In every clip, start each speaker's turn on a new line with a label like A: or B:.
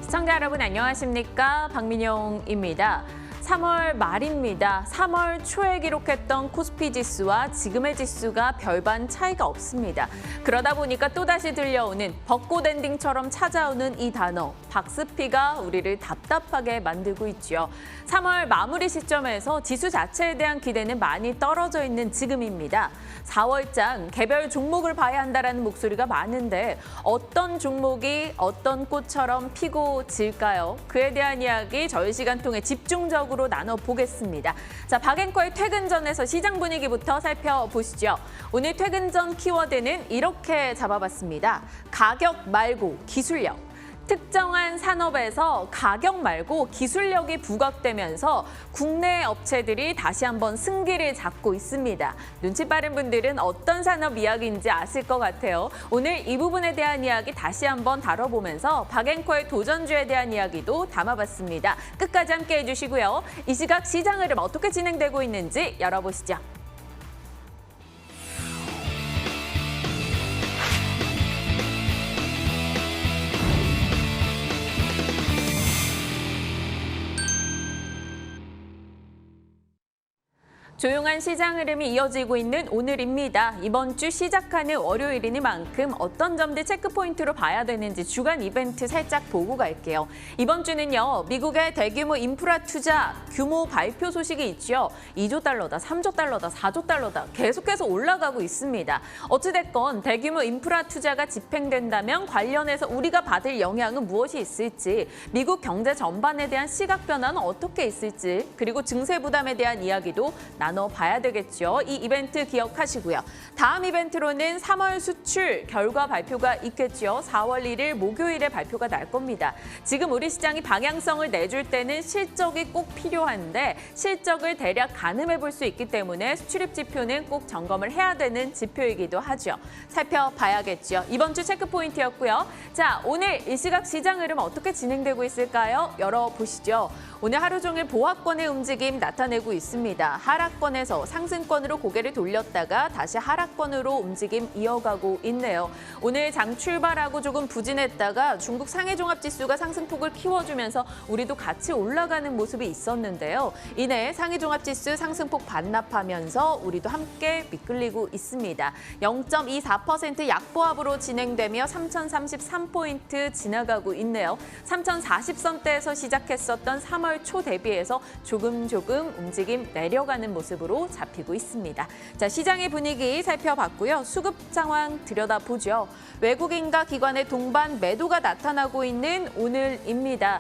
A: 시청자 여러분 안녕하십니까? 박민영입니다. 3월 말입니다. 3월 초에 기록했던 코스피 지수와 지금의 지수가 별반 차이가 없습니다. 그러다 보니까 또다시 들려오는 벚꽃 엔딩처럼 찾아오는 이 단어, 박스피가 우리를 답답하게 만들고 있죠. 3월 마무리 시점에서 지수 자체에 대한 기대는 많이 떨어져 있는 지금입니다. 4월장 개별 종목을 봐야 한다는 목소리가 많은데 어떤 종목이 어떤 꽃처럼 피고 질까요? 그에 대한 이야기 저희 시간 통해 집중적으로 나눠보겠습니다. 자, 박앵커의 퇴근 전에서 시장 분위기부터 살펴보시죠. 오늘 퇴근 전 키워드는 이렇게 잡아봤습니다. 가격 말고 기술력. 특정한 산업에서 가격 말고 기술력이 부각되면서 국내 업체들이 다시 한번 승기를 잡고 있습니다. 눈치 빠른 분들은 어떤 산업 이야기인지 아실 것 같아요. 오늘 이 부분에 대한 이야기 다시 한번 다뤄보면서 박앵커의 도전주에 대한 이야기도 담아봤습니다. 끝까지 함께해 주시고요. 이 시각 시장 흐름 어떻게 진행되고 있는지 열어보시죠. 조용한 시장 흐름이 이어지고 있는 오늘입니다. 이번 주 시작하는 월요일이니만큼 어떤 점들 체크포인트로 봐야 되는지 주간 이벤트 살짝 보고 갈게요. 이번 주는요. 미국의 대규모 인프라 투자 규모 발표 소식이 있죠. 2조 달러다, 3조 달러다, 4조 달러다 계속해서 올라가고 있습니다. 어찌됐건 대규모 인프라 투자가 집행된다면 관련해서 우리가 받을 영향은 무엇이 있을지, 미국 경제 전반에 대한 시각 변화는 어떻게 있을지, 그리고 증세 부담에 대한 이야기도 나눠봐야 되겠죠. 이 이벤트 기억하시고요. 다음 이벤트로는 3월 수출 결과 발표가 있겠죠. 4월 1일 목요일에 발표가 날 겁니다. 지금 우리 시장이 방향성을 내줄 때는 실적이 꼭 필요한데 실적을 대략 가늠해 볼 수 있기 때문에 수출입 지표는 꼭 점검을 해야 되는 지표이기도 하죠. 살펴봐야겠죠. 이번 주 체크포인트였고요. 자, 오늘 이 시각 시장 흐름 어떻게 진행되고 있을까요? 열어보시죠. 오늘 하루 종일 보합권의 움직임 나타내고 있습니다. 하락권에서 상승권으로 고개를 돌렸다가 다시 하락권으로 움직임 이어가고 있네요. 오늘 장 출발하고 조금 부진했다가 중국 상해종합지수가 상승폭을 키워주면서 우리도 같이 올라가는 모습이 있었는데요. 이내 상해종합지수 상승폭 반납하면서 우리도 함께 미끌리고 있습니다. 0.24% 약보합으로 진행되며 3033포인트 지나가고 있네요. 3040선대에서 시작했었던 3월 초 대비해서 조금 움직임 내려가는 모습으로 잡히고 있습니다. 자, 시장의 분위기 살펴봤고요. 수급 상황 들여다보죠. 외국인과 기관의 동반 매도가 나타나고 있는 오늘입니다.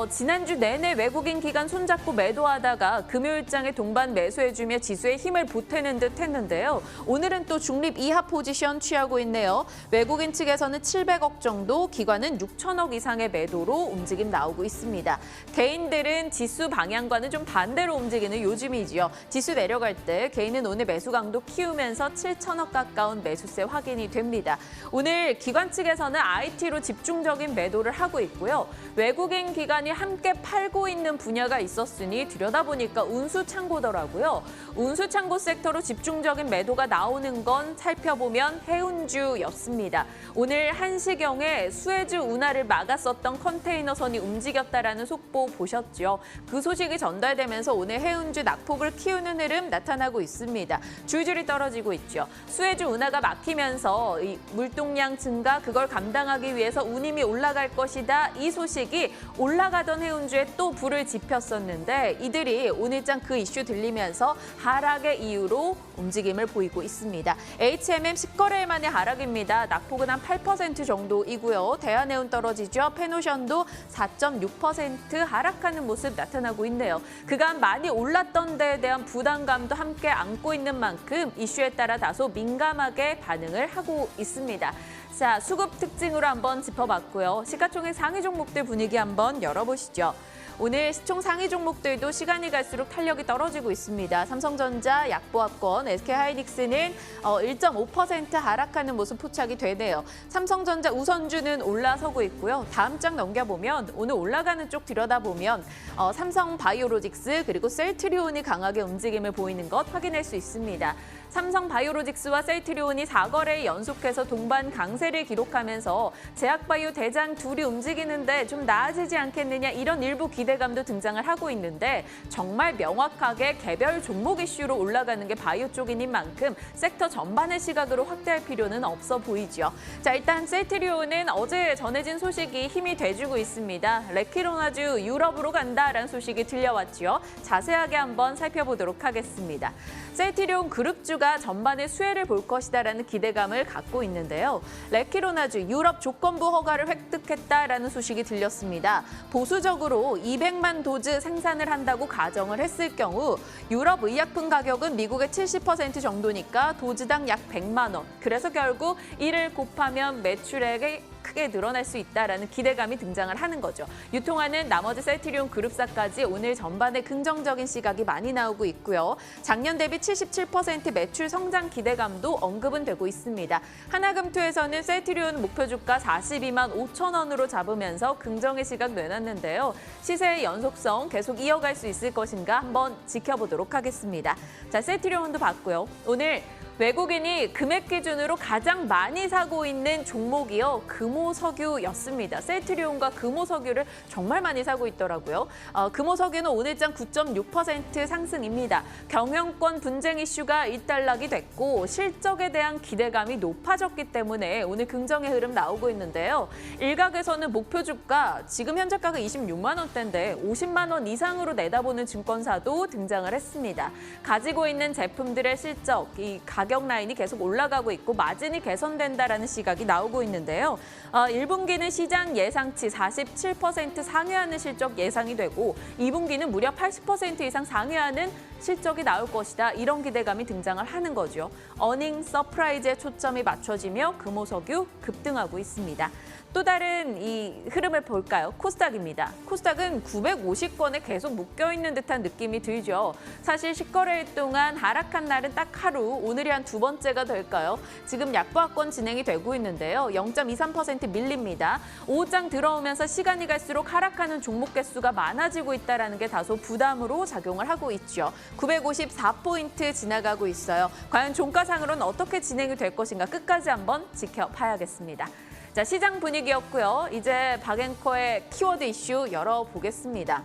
A: 지난주 내내 외국인 기관 손잡고 매도하다가 금요일장에 동반 매수해주며 지수에 힘을 보태는 듯 했는데요. 오늘은 또 중립 이하 포지션 취하고 있네요. 외국인 측에서는 700억 정도, 기관은 6천억 이상의 매도로 움직임 나오고 있습니다. 개인들은 지수 방향과는 좀 반대로 움직이는 요즘이지요. 지수 내려갈 때 개인은 오늘 매수 강도 키우면서 7천억 가까운 매수세 확인이 됩니다. 오늘 기관 측에서는 IT로 집중적인 매도를 하고 있고요. 외국인 기관이 함께 팔고 있는 분야가 있었으니 들여다보니까 운수창고더라고요. 운수창고 섹터로 집중적인 매도가 나오는 건 살펴보면 해운주였습니다. 오늘 1시경에 수에즈 운하를 막았었던 컨테이너선이 움직였다라는 속보 보셨죠? 그 소식이 전달되면서 오늘 해운주 낙폭을 키우는 흐름 나타나고 있습니다. 줄줄이 떨어지고 있죠. 수에즈 운하가 막히면서 이 물동량 증가, 그걸 감당하기 위해서 운임이 올라갈 것이다. 이 소식이 올라가던 해운주에 또 불을 지폈었는데 이들이 오늘장 그 이슈 들리면서 하락의 이유로 움직임을 보이고 있습니다. HMM 10거래일 만의 하락입니다. 낙폭은 한 8% 정도이고요. 대한해운 떨어지죠. 페노션도 4.6% 하락하는 모습 나타나고 있네요. 그간 많이 올랐던 데에 대한 부담감도 함께 안고 있는 만큼 이슈에 따라 다소 민감하게 반응을 하고 있습니다. 자, 수급 특징으로 한번 짚어봤고요. 시가총액 상위 종목들 분위기 한번 열어보시죠. 오늘 시총 상위 종목들도 시간이 갈수록 탄력이 떨어지고 있습니다. 삼성전자, 약보합권, SK하이닉스는 1.5% 하락하는 모습 포착이 되네요. 삼성전자 우선주는 올라서고 있고요. 다음 장 넘겨보면 오늘 올라가는 쪽 들여다보면 삼성바이오로직스 그리고 셀트리온이 강하게 움직임을 보이는 것 확인할 수 있습니다. 삼성바이오로직스와 셀트리온이 4거래 연속해서 동반 강세를 기록하면서 제약바이오 대장 둘이 움직이는데 좀 나아지지 않겠느냐 이런 일부 기대감도 등장을 하고 있는데 정말 명확하게 개별 종목 이슈로 올라가는 게 바이오 쪽인 만큼 섹터 전반의 시각으로 확대할 필요는 없어 보이죠. 자, 일단 셀트리온은 어제 전해진 소식이 힘이 돼주고 있습니다. 레퀴로나주 유럽으로 간다라는 소식이 들려왔죠. 자세하게 한번 살펴보도록 하겠습니다. 셀트리온 그룹주가 전반의 수혜를 볼 것이다라는 기대감을 갖고 있는데요. 레퀴로나주 유럽 조건부 허가를 획득했다라는 소식이 들렸습니다. 보수적으로 200만 도즈 생산을 한다고 가정을 했을 경우 유럽 의약품 가격은 미국의 70% 정도니까 도즈당 약 100만 원. 그래서 결국 이를 곱하면 매출액이 크게 늘어날 수 있다라는 기대감이 등장을 하는 거죠. 유통하는 나머지 셀트리온 그룹사까지 오늘 전반에 긍정적인 시각이 많이 나오고 있고요. 작년 대비 77% 매출 성장 기대감도 언급은 되고 있습니다. 하나금투에서는 셀트리온 목표 주가 42만 5천 원으로 잡으면서 긍정의 시각 내놨는데요. 시세의 연속성 계속 이어갈 수 있을 것인가 한번 지켜보도록 하겠습니다. 자, 셀트리온도 봤고요. 오늘 외국인이 금액 기준으로 가장 많이 사고 있는 종목이요. 금호석유였습니다. 셀트리온과 금호석유를 정말 많이 사고 있더라고요. 금호석유는 오늘장 9.6% 상승입니다. 경영권 분쟁 이슈가 일단락이 됐고 실적에 대한 기대감이 높아졌기 때문에 오늘 긍정의 흐름 나오고 있는데요. 일각에서는 목표 주가 지금 현재가가 26만 원대인데 50만 원 이상으로 내다보는 증권사도 등장을 했습니다. 가지고 있는 제품들의 실적, 이 가격 라인이 계속 올라가고 있고 마진이 개선된다라는 시각이 나오고 있는데요. 1분기는 시장 예상치 47% 상회하는 실적 예상이 되고 2분기는 무려 80% 이상 상회하는 실적이 나올 것이다. 이런 기대감이 등장을 하는 거죠. 어닝 서프라이즈에 초점이 맞춰지며 금호석유 급등하고 있습니다. 또 다른 이 흐름을 볼까요? 코스닥입니다. 코스닥은 950권에 계속 묶여있는 듯한 느낌이 들죠. 사실 10거래일 동안 하락한 날은 딱 하루, 오늘이 한 두 번째가 될까요? 지금 약보합권 진행이 되고 있는데요. 0.23% 밀립니다. 5장 들어오면서 시간이 갈수록 하락하는 종목 개수가 많아지고 있다는 게 다소 부담으로 작용을 하고 있죠. 954포인트 지나가고 있어요. 과연 종가상으로는 어떻게 진행이 될 것인가 끝까지 한번 지켜봐야겠습니다. 자, 시장 분위기였고요. 이제 박앵커의 키워드 이슈 열어보겠습니다.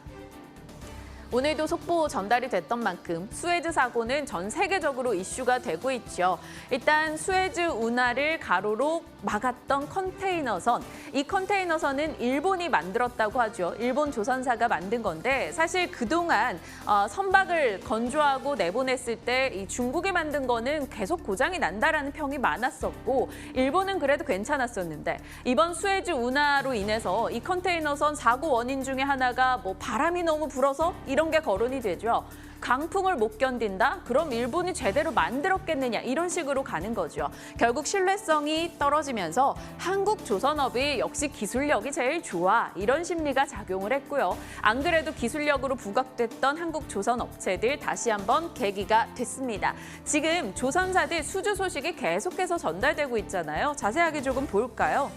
A: 오늘도 속보 전달이 됐던 만큼 수에즈 사고는 전 세계적으로 이슈가 되고 있죠. 일단 수에즈 운하를 가로로 막았던 컨테이너선. 이 컨테이너선은 일본이 만들었다고 하죠. 일본 조선사가 만든 건데 사실 그동안 선박을 건조하고 내보냈을 때 이 중국이 만든 거는 계속 고장이 난다라는 평이 많았었고 일본은 그래도 괜찮았었는데 이번 수에즈 운하로 인해서 이 컨테이너선 사고 원인 중에 하나가 뭐 바람이 너무 불어서 이런 게 거론이 되죠. 강풍을 못 견딘다? 그럼 일본이 제대로 만들었겠느냐? 이런 식으로 가는 거죠. 결국 신뢰성이 떨어지면서 한국 조선업이 역시 기술력이 제일 좋아. 이런 심리가 작용을 했고요. 안 그래도 기술력으로 부각됐던 한국 조선 업체들 다시 한번 계기가 됐습니다. 지금 조선사들 수주 소식이 계속해서 전달되고 있잖아요. 자세하게 조금 볼까요?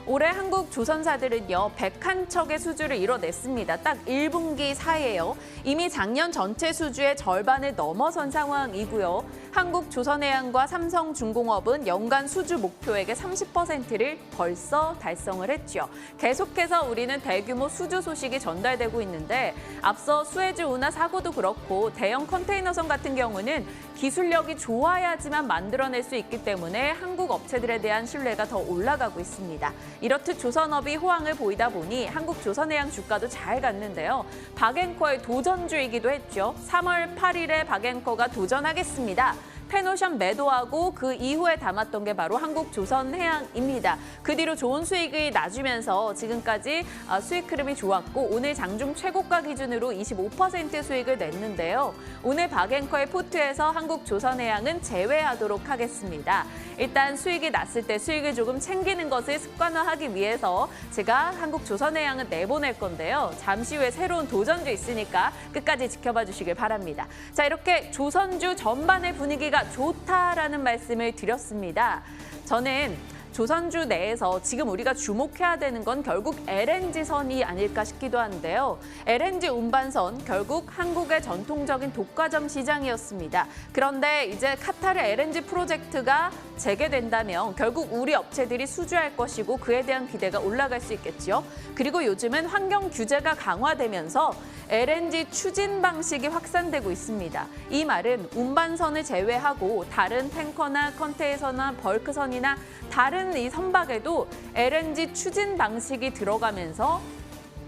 A: 올해 한국 조선사들은요, 101척의 수주를 이뤄냈습니다. 딱 1분기 사이에요. 이미 작년 전체 수주의 절반을 넘어선 상황이고요. 한국조선해양과 삼성중공업은 연간 수주 목표액의 30%를 벌써 달성을 했죠. 계속해서 우리는 대규모 수주 소식이 전달되고 있는데 앞서 수에즈 운하 사고도 그렇고 대형 컨테이너선 같은 경우는 기술력이 좋아야지만 만들어낼 수 있기 때문에 한국 업체들에 대한 신뢰가 더 올라가고 있습니다. 이렇듯 조선업이 호황을 보이다 보니 한국조선해양 주가도 잘 갔는데요. 박앵커의 도전주이기도 했죠. 3월 8일에 박앵커가 도전하겠습니다. 펜오션 매도하고 그 이후에 담았던 게 바로 한국조선해양입니다. 그 뒤로 좋은 수익을 나주면서 지금까지 수익 흐름이 좋았고 오늘 장중 최고가 기준으로 25% 수익을 냈는데요. 오늘 박앵커의 포트에서 한국조선해양은 제외하도록 하겠습니다. 일단 수익이 났을 때 수익을 조금 챙기는 것을 습관화하기 위해서 제가 한국조선해양은 내보낼 건데요. 잠시 후에 새로운 도전주 있으니까 끝까지 지켜봐 주시길 바랍니다. 자, 이렇게 조선주 전반의 분위기가 좋다라는 말씀을 드렸습니다. 저는 조선주 내에서 지금 우리가 주목해야 되는 건 결국 LNG선이 아닐까 싶기도 한데요. LNG 운반선, 결국 한국의 전통적인 독과점 시장이었습니다. 그런데 이제 카타르 LNG 프로젝트가 재개된다면 결국 우리 업체들이 수주할 것이고 그에 대한 기대가 올라갈 수 있겠죠. 그리고 요즘은 환경 규제가 강화되면서 LNG 추진 방식이 확산되고 있습니다. 이 말은 운반선을 제외하고 다른 탱커나 컨테이너나 벌크선이나 다른 이 선박에도 LNG 추진 방식이 들어가면서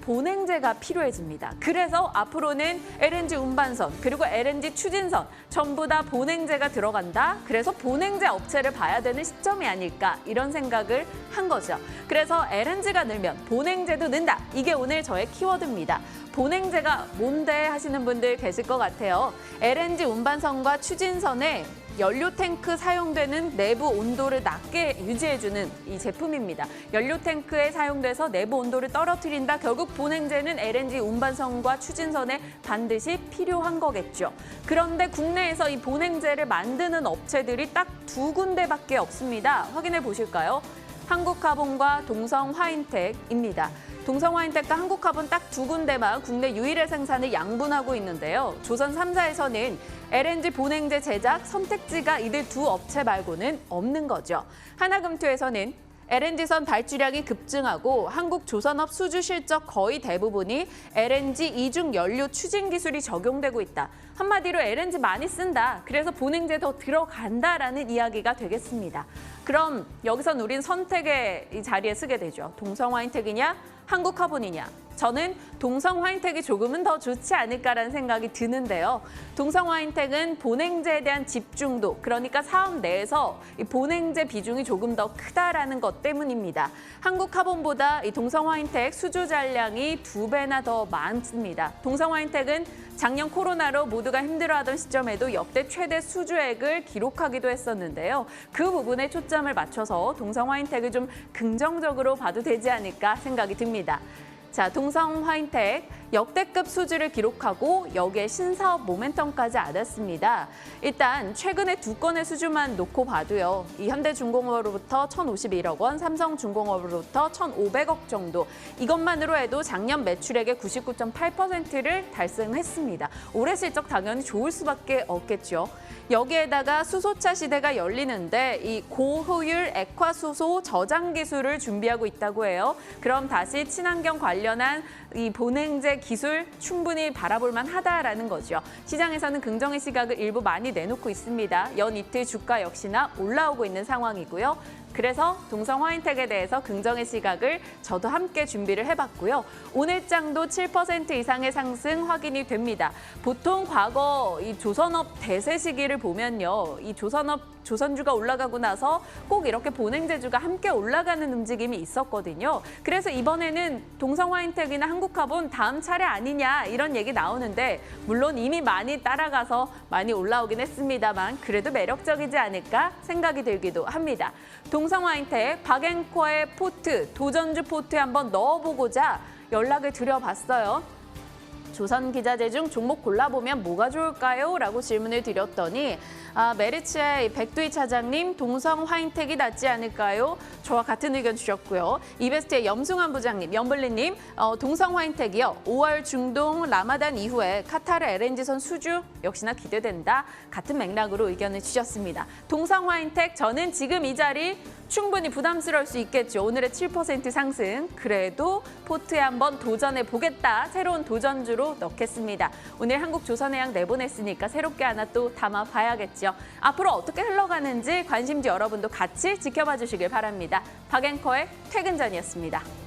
A: 보냉제가 필요해집니다. 그래서 앞으로는 LNG 운반선 그리고 LNG 추진선 전부 다 보냉제가 들어간다. 그래서 보냉제 업체를 봐야 되는 시점이 아닐까 이런 생각을 한 거죠. 그래서 LNG가 늘면 보냉제도 는다. 이게 오늘 저의 키워드입니다. 보냉제가 뭔데 하시는 분들 계실 것 같아요. LNG 운반선과 추진선에 연료 탱크 사용되는 내부 온도를 낮게 유지해주는 이 제품입니다. 연료 탱크에 사용돼서 내부 온도를 떨어뜨린다. 결국 보냉제는 LNG 운반선과 추진선에 반드시 필요한 거겠죠. 그런데 국내에서 이 보냉제를 만드는 업체들이 딱 두 군데밖에 없습니다. 확인해 보실까요? 한국카본과 동성화인텍입니다. 동성화인텍과 한국카본 딱 두 군데만 국내 유일의 생산을 양분하고 있는데요. 조선 3사에서는 LNG 보냉제 제작 선택지가 이들 두 업체 말고는 없는 거죠. 하나금투에서는 LNG선 발주량이 급증하고 한국 조선업 수주 실적 거의 대부분이 LNG 이중 연료 추진 기술이 적용되고 있다. 한마디로 LNG 많이 쓴다. 그래서 보냉제 더 들어간다라는 이야기가 되겠습니다. 그럼 여기선 우린 선택의 이 자리에 서게 되죠. 동성화인텍이냐, 한국카본이냐. 저는 동성화인텍이 조금은 더 좋지 않을까라는 생각이 드는데요. 동성화인텍은 보냉제에 대한 집중도, 그러니까 사업 내에서 이 보냉제 비중이 조금 더 크다라는 것 때문입니다. 한국카본보다 이 동성화인텍 수주 잔량이 2배나 더 많습니다. 동성화인텍은 작년 코로나로 모두가 힘들어하던 시점에도 역대 최대 수주액을 기록하기도 했었는데요. 그 부분에 초점을 맞춰서 동성화인텍을 좀 긍정적으로 봐도 되지 않을까 생각이 듭니다. 자, 동성화인텍 역대급 수주를 기록하고 여기에 신사업 모멘텀까지 얻었습니다. 일단 최근에 두 건의 수주만 놓고 봐도요. 이 현대중공업으로부터 1,051억 원, 삼성중공업으로부터 1,500억 정도. 이것만으로 해도 작년 매출액의 99.8%를 달성했습니다. 올해 실적 당연히 좋을 수밖에 없겠죠. 여기에다가 수소차 시대가 열리는데 이 고효율 액화수소 저장 기술을 준비하고 있다고 해요. 그럼 다시 친환경 관련한 이 보냉제 기술 충분히 바라볼 만하다라는 거죠. 시장에서는 긍정의 시각을 일부 많이 내놓고 있습니다. 연 이틀 주가 역시나 올라오고 있는 상황이고요. 그래서 동성화인텍에 대해서 긍정의 시각을 저도 함께 준비를 해봤고요. 오늘장도 7% 이상의 상승 확인이 됩니다. 보통 과거 이 조선업 대세 시기를 보면요. 이 조선주가 올라가고 나서 꼭 이렇게 보냉제주가 함께 올라가는 움직임이 있었거든요. 그래서 이번에는 동성화인텍이나 한국카본 다음 차례 아니냐 이런 얘기 나오는데 물론 이미 많이 따라가서 많이 올라오긴 했습니다만 그래도 매력적이지 않을까 생각이 들기도 합니다. 동성화인텍 박앵커의 포트, 도전주 포트에 한번 넣어보고자 연락을 드려봤어요. 조선기자재 중 종목 골라보면 뭐가 좋을까요? 라고 질문을 드렸더니 메리츠의 백두희 차장님, 동성화인텍이 낫지 않을까요? 저와 같은 의견 주셨고요. 이베스트의 염승환 부장님, 염블리님, 동성화인텍이요. 5월 중동 라마단 이후에 카타르 LNG선 수주 역시나 기대된다. 같은 맥락으로 의견을 주셨습니다. 동성화인텍, 저는 지금 이 자리 충분히 부담스러울 수 있겠죠. 오늘의 7% 상승. 그래도 포트에 한번 도전해 보겠다. 새로운 도전주로 넣겠습니다. 오늘 한국조선해양 내보냈으니까 새롭게 하나 또 담아봐야겠죠. 앞으로 어떻게 흘러가는지 관심주 여러분도 같이 지켜봐 주시길 바랍니다. 박앵커의 퇴근 전이었습니다.